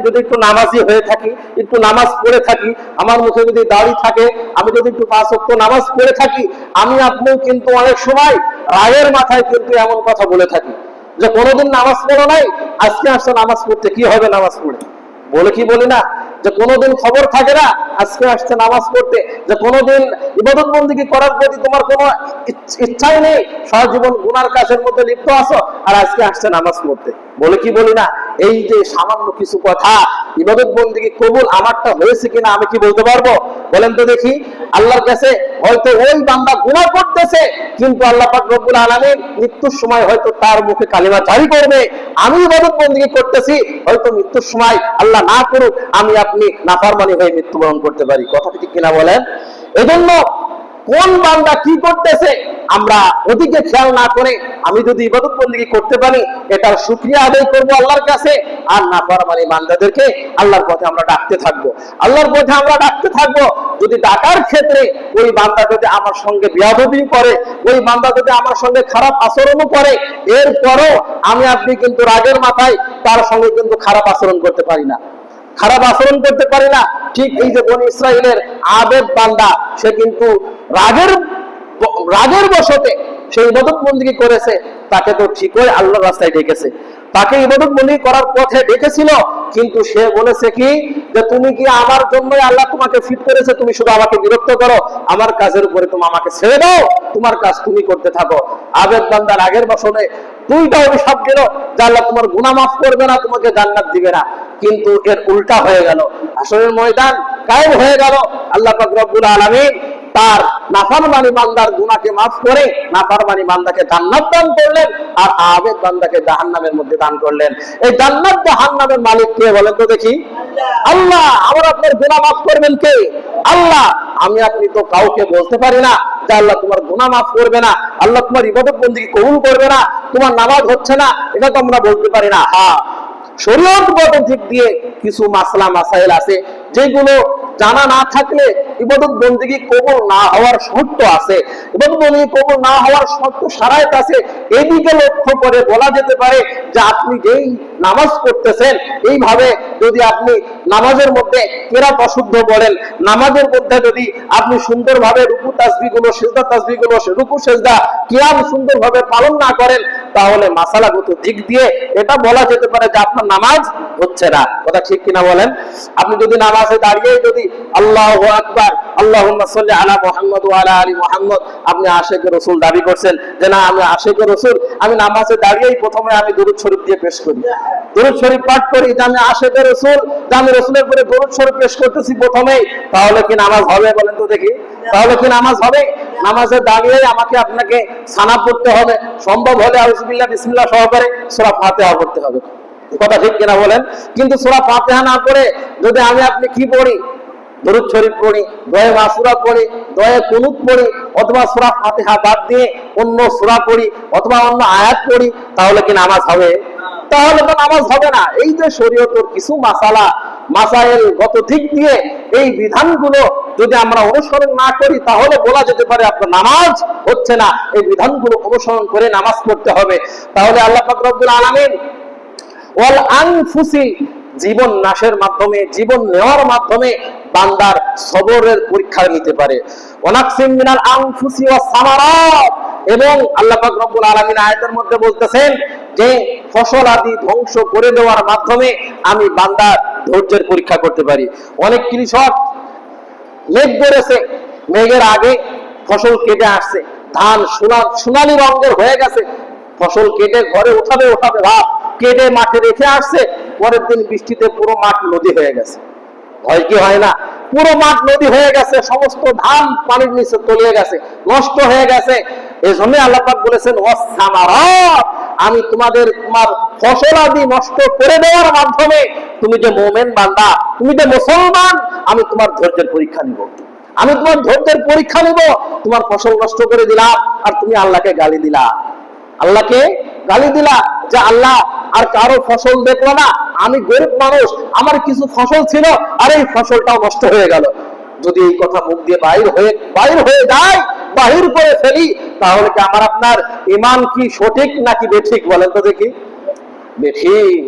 S1: যদি একটু নামাজি হয়ে থাকি, একটু নামাজ পড়ে থাকি, আমার মুখে যদি দাড়ি থাকে, আমি যদি একটু 5 ওয়াক্ত নামাজ পড়ে থাকি, আমি আপনিও কিন্তু অনেক সময় রাগের মাথায় কিন্তু এমন কথা বলে থাকি যে কোনোদিন নামাজ পড়ো নাই, আজকে আসছে নামাজ পড়তে, কি হবে নামাজ পড়ে? বলে কি বলি না? যে কোনোদিন খবর থাকে না, আজকে আসছে নামাজ পড়তে, যে কোনোদিন ইবাদত বন্দেগী করার প্রতি তোমার কোনো ইচ্ছাই নেই, সারা জীবন গুনার কাজের মধ্যে লিপ্ত আছো, আর আজকে আসছে নামাজ পড়তে। বলে কি বলি না? এই যে সামান্য কিছু কথা, ইবাদত বন্দেগী কবুল আমারটা হয়েছে কিনা আমি কি বলতে পারবো? বলেন তো দেখি। আল্লাহর কাছে হয়তো ওই বান্দা গুনাহ করতেছে, কিন্তু আল্লাহ পাক রব্বুল আলামিন মৃত্যুর সময় হয়তো তার মুখে কালিমা জারি করবে, আমি ইবাদত বন্দেগী করতেছি, হয়তো মৃত্যুর সময় আল্লাহ না করুক আমি আপনি নাফরমানি হয়ে মৃত্যুবরণ করতে পারি। কথা ঠিক কিনা বলেন? এজন্য কোন বান্দা কি করতেছে আমরা ওদিকে খেয়াল না করে আমি যদি ইবাদত বন্দেগী করতে পারি, এটার শুকরিয়া আদায় করব আল্লাহর কাছে, আর নাফরমানি বান্দাদেরকে আল্লাহর পথে আমরা ডাকতে থাকবো, আল্লাহর পথে আমরা ডাকতে থাকবো। যদি ডাকার ক্ষেত্রে ওই বান্দা যদি আমার সঙ্গে বেয়াদবি করে, ওই বান্দা যদি আমার সঙ্গে খারাপ আচরণও করে, এরপরও আমি আপনি কিন্তু রাগের মাথায় তার সঙ্গে কিন্তু খারাপ আচরণ করতে পারি না, খারাপ আচরণ করতে পারি না। ঠিক এই যে বনি ইসরাইলের আবেদ বান্দা, সে কিন্তু রাগের বশতে সে ইবাদত বন্দেগী করেছে, তাকে তো ঠিকই আল্লাহর রাস্তায় ডেকেছে, তাকে ইবাদত বন্দেগী করার পথে ডেকেছিল, কিন্তু সে বলেছে কি যে তুমি কি আমার জন্যই আল্লাহ তোমাকে ফিট করেছে, তুমি শুধু আমাকে বিরক্ত করো, আমার কাজের উপরে তুমি আমাকে ছেড়ে দাও, তোমার কাজ তুমি করতে থাকো। আবেদ বান্দা রাগের বশতে 2টা অভিশাপ দিল যে আল্লাহ তোমার গুনাহ মাফ করবে না, তোমাকে জান্নাত দিবে না। কিন্তু এর উল্টা হয়ে গেল, হাসরের ময়দান কায়েম হয়ে গেল, আল্লাহ পাক রব্বুল আলামিন তার নাফরমানি বান্দার গুনাহকে মাফ করে নাফরমানি বান্দাকে জান্নাত দান করলেন, আর আবেদ বান্দাকে জাহান্নামের মধ্যে দান করলেন। এই জান্নাত জাহান্নামের মালিক কে বলেন তো দেখি? আল্লাহ। আমার আপনার গুনাহ মাফ করবেন কে? আল্লাহ। আমি আপনি তো কাউকে বলতে পারি না যে আল্লাহ তোমার গুনাহ মাফ করবে না, আল্লাহ তোমার ইবাদত বন্দেগী কবুল করবে না, তোমার নামাজ হচ্ছে না, এটা তো আমরা বলতে পারি না। হ্যাঁ, শরীয়তগত দিক দিয়ে কিছু মাসলা মাসাইল আছে যেগুলো জানা না থাকলে ইবাদত বন্দেগী কবুল না হওয়ার শর্ত আছে, ইবাদত বন্দেগী কবুল না হওয়ার শর্ত শারায়েত আছে। এদিকে লক্ষ্য করে বলা যেতে পারে যে আপনি যেই নামাজ পড়তেছেন, এইভাবে যদি আপনি নামাজের মধ্যে কেরাত অশুদ্ধ বলেন, নামাজের মধ্যে যদি আপনি সুন্দরভাবে রুকু তাসবিহগুলো, সিজদা তাসবিহগুলো, রুকু সিজদা কিয়াম সুন্দরভাবে পালন না করেন, তাহলে মাসালাগত দিক দিয়ে এটা বলা যেতে পারে যে আপনার নামাজ হচ্ছে না। কথা ঠিক কিনা বলেন? আপনি যদি নামাজে দাঁড়িয়ে যদি আল্লাহু আকবার, আল্লাহুম্মা সাল্লি আলা মুহাম্মদ ওয়া আলা আলি মুহাম্মদ, আপনি আশিকে রাসূল দাবি করছেন যে না আমি আশিকে রাসূল, আমি নামাজে দাঁড়িয়েই প্রথমে আমি দরুদ শরীফ দিয়ে পেশ করি, দরুদ শরীফ পাঠ করি যে আমি আশিকে রাসূল, যে আমি রাসূলের উপরে দরুদ শরীফ পেশ করতেছি প্রথমেই, তাহলে কি নামাজ হবে? বলেন তো দেখি, তাহলে কি নামাজ হবে? নামাজে দাঁড়িয়েই আমাকে আপনাকে সানা পড়তে হবে, সম্ভব হলে আউযুবিল্লাহ বিসমিল্লাহ সহকারে সূরা ফাতিহা পড়তে হবে। কথা ঠিক কিনা বলেন? কিন্তু সূরা ফাতিহা না পড়ে যদি আমি আপনি কি পড়ি, দরুদ শরীফ পড়ি, দোয়া মাসুরা পড়ি, দোয়া কুনুত পড়ি, অথবা সূরা ফাতিহা বাদ দিয়ে অন্য সূরা পড়ি অথবা অন্য আয়াত পড়ি, তাহলে কি নামাজ হবে?
S2: তাহলে তো নামাজ হবে না। এই যে শরীয়তের কিছু মাসাইল গত দিক দিয়ে এই বিধানগুলো যদি আমরা অনুসরণ না করি তাহলে বলা যেতে পারে আপনার নামাজ হচ্ছে না। এই বিধানগুলো অনুসরণ করে নামাজ পড়তে হবে। তাহলে আল্লাহ পাক রব্বুল আলামিন ওয়াল আনফুসি, জীবন নাশের মাধ্যমে, জীবন নেওয়ার মাধ্যমে বান্দার সবরের পরীক্ষা নিতে পারে। ওয়ানাকসিম মিনাল আনফুসি ওয়াস সামারাত, এবং আল্লাহ পাক রব্বুল আলামিন আয়াতের মধ্যে বলতেছেন যে ফসল আদি ধ্বংস করে দেওয়ার মাধ্যমে আমি বান্দার ধৈর্যের পরীক্ষা করতে পারি। অনেক কৃষক মেঘ ধরেছে, মেঘের আগে ফসল কেটে আসছে, ধান সোনালী রঙের হয়ে গেছে, ফসল কেটে ঘরে উঠাবে ভাব, কেটে মাঠে রেখে আসছে, পরের দিন বৃষ্টিতে পুরো মাঠ নদী হয়ে গেছে। হয় কি হয় না? পুরো মাঠ নদী হয়ে গেছে, সমস্ত ধান পানির নিচে তলিয়ে গেছে, নষ্ট হয়ে গেছে। এই জন্য আল্লাহ পাক বলেছেন ওয়াস সামারাত, আমি তোমার ফসল আদি নষ্ট করে দেওয়ার মাধ্যমে তুমি যে মুমিন বান্দা, তুমি যে মুসলমান, আমি তোমার ধৈর্যের পরীক্ষা নিব। আমি তোমার ধৈর্যের পরীক্ষা নিব। তোমার ফসল নষ্ট করে দিলাম আর তুমি আল্লাহকে গালি দিলা, যে আল্লাহ আর কারো ফসল দেখলো না, আমি গরিব মানুষ, আমার কিছু ফসল ছিল আর এই ফসলটাও নষ্ট হয়ে গেল। যদি এই কথা মুখ দিয়ে বাহির হয়ে যায়, বাহির করে ফেলি, তাহলে কি আমার আপনার ঈমান কি সঠিক নাকি বেঠিক? বলেন তো দেখি, বেঠিক।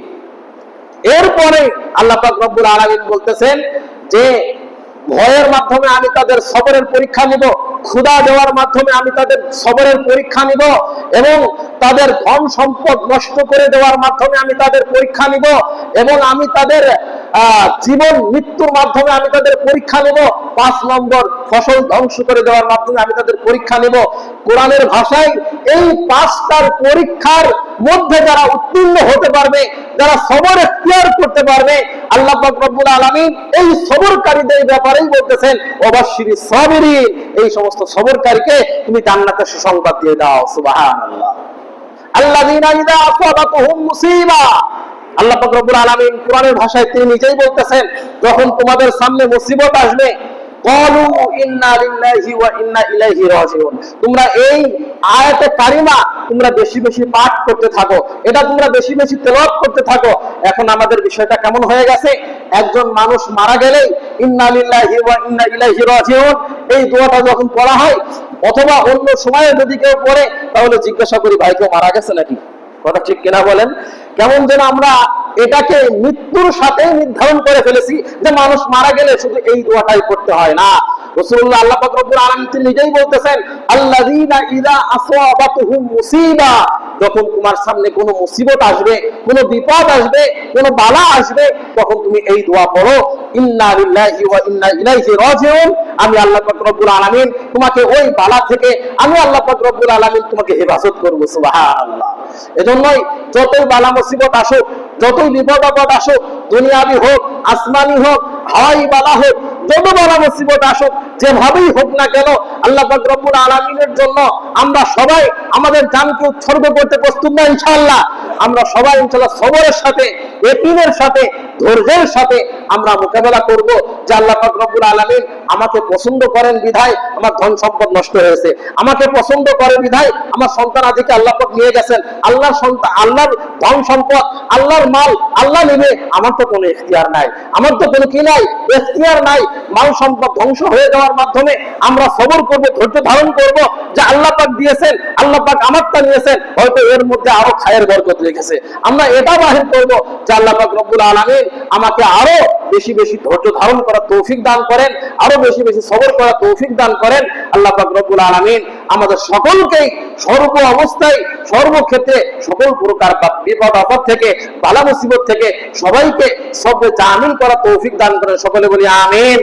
S2: এরপরে আল্লাহ পাক রব্বুল আলামিন বলতেছেন যে ভয়ের মাধ্যমে আমি তাদের সবরের পরীক্ষা নিব, ক্ষুধা দেওয়ার মাধ্যমে আমি তাদের সবরের পরীক্ষা নিব, এবং তাদের ধন সম্পদ নষ্ট করে দেওয়ার মাধ্যমে আমি তাদের পরীক্ষা নিব, এবং আমি তাদের জীবন মৃত্যুর মাধ্যমে আমি তাদের পরীক্ষা নিব। 5 নম্বর, ফসল ধ্বংস করে দেওয়ার মাধ্যমে আমি তাদের পরীক্ষা নিব। কোরআনের ভাষায় এই 5টার পরীক্ষার মধ্যে যারা উত্তীর্ণ হতে পারবে, যারা সবর ইখতিয়ার করতে পারবে, আল্লাহ পাক রব্বুল আলামিন এই সবরকারীদের ব্যাপারেই বলতেছেন ওয়াবাশশিরিস সাবিরিন, এই সমস্ত সবরকারীকে তুমি জান্নাতের সুসংবাদ দিয়ে দাও। সুবহানাল্লাহ। আল্লাযীনা ইযা আসাবাতুহুম মুসিবা, আল্লাহ পাক রব্বুল আলামিন কোরআনের ভাষায় তিনি নিজেই বলতেছেন, যখন তোমাদের সামনে মুসিবত আসবে, ক্বালু ইন্না লিল্লাহি ওয়া ইন্না ইলাইহি রাজিউন, তোমরা এই আয়াতে কারিমা তোমরা বেশি বেশি পাঠ করতে থাকো, এটা তোমরা বেশি বেশি তেলাওয়াত করতে থাকো। এখন আমাদের বিষয়টা কেমন হয়ে গেছে? একজন মানুষ মারা গেলেই ইন্না লিল্লাহি ওয়া ইন্না ইলাইহি রাজিউন এই দোয়াটা যখন পড়া হয়, অথবা অন্য সময়ে যদি কেউ পড়ে, তাহলে জিজ্ঞাসা করি ভাই কেউ মারা গেছে নাকি? কথা ঠিক কিনা বলেন? কেমন যেন আমরা এটাকে মৃত্যুর সাথে নির্ধারণ করে ফেলেছি যে মানুষ মারা গেলে শুধু এই দোয়াটাই করতে হয় না। রাসূলুল্লাহ আল্লাহ পাক রব্বুল আলামিন তিনি নিজেই বলতেছেন আল্লাযীনা ইযা আসাবাতুহুম মুসিবা, যখন তোমার সামনে কোনো মুসিবত আসবে, কোনো বিপদ আসবে, কোনো বালা আসবে, তখন তুমি এই দোয়া পড়ো, ইন্না লিল্লাহি ওয়া ইন্না ইলাইহি রাজিউন, আমি আল্লাহ পাক রব্বুল আলামিন তোমাকে ওই বালা থেকে, আমি আল্লাহ পাক রব্বুল আলামিন তোমাকে হেফাজত করব। সুবহানাল্লাহ। এজন্যই যতই বালা মুসিবত আসুক, যতই বিপদ আপদ আসুক, দুনিয়াবি হোক, আসমানি হোক, হাওয়াই বালা হোক, যত বালা মুসিবত আসুক, যেভাবেই হোক না কেন, আল্লাহ পাক রব্বুল আলামিনের জন্য আমরা সবাই আমাদের জানকে উৎসর্গ করতে প্রস্তুত না ইনশাআল্লাহ। আমরা সবাই ইনশাআল্লাহ সবরের সাথে, ইয়াকিনের সাথে, ধৈর্যের সাথে আমরা মোকাবেলা করব যে আল্লাহ পাক রব্বুল আলামিন আমাকে পছন্দ করেন বিধায় আমার ধন সম্পদ নষ্ট হয়েছে, আমাকে পছন্দ করে বিধায় আমার সন্তান আদিকে আল্লাহ পাক নিয়ে গেছেন। আল্লাহর সন্তান, আল্লাহর ধন সম্পদ, আল্লাহর মাল আল্লাহ নেবে, আমার তো কোনো ইখতিয়ার নাই, আমার তো কোনো কি নাই, ইখতিয়ার নাই। মাল সম্পদ ধ্বংস হয়ে যাওয়ার মাধ্যমে আমরা সবর করব, ধৈর্য ধারণ করব যে আল্লাহ পাক দিয়েছেন, আল্লাহ পাক আমারটা নিয়েছেন, হয়তো এর মধ্যে আরো খায়ের বরকত রেখেছে। আমরা এটা বাহির করব যে আল্লাহ পাক রব্বুল আলামিন আমাকে আরো বেশি বেশি ধৈর্য ধারণ করার তৌফিক দান করেন, আরো বেশি বেশি সবর করার তৌফিক দান করেন। আল্লাহ পাক রব্বুল আলামিন আমাদের সকলকেই সর্ব অবস্থায়, সর্বক্ষেত্রে, সকল প্রকার বিপদ আপদ থেকে, বালা মুসিবত থেকে সবাইকে সবরে জামিল করার তৌফিক দান করেন। সকলে বলি আমিন।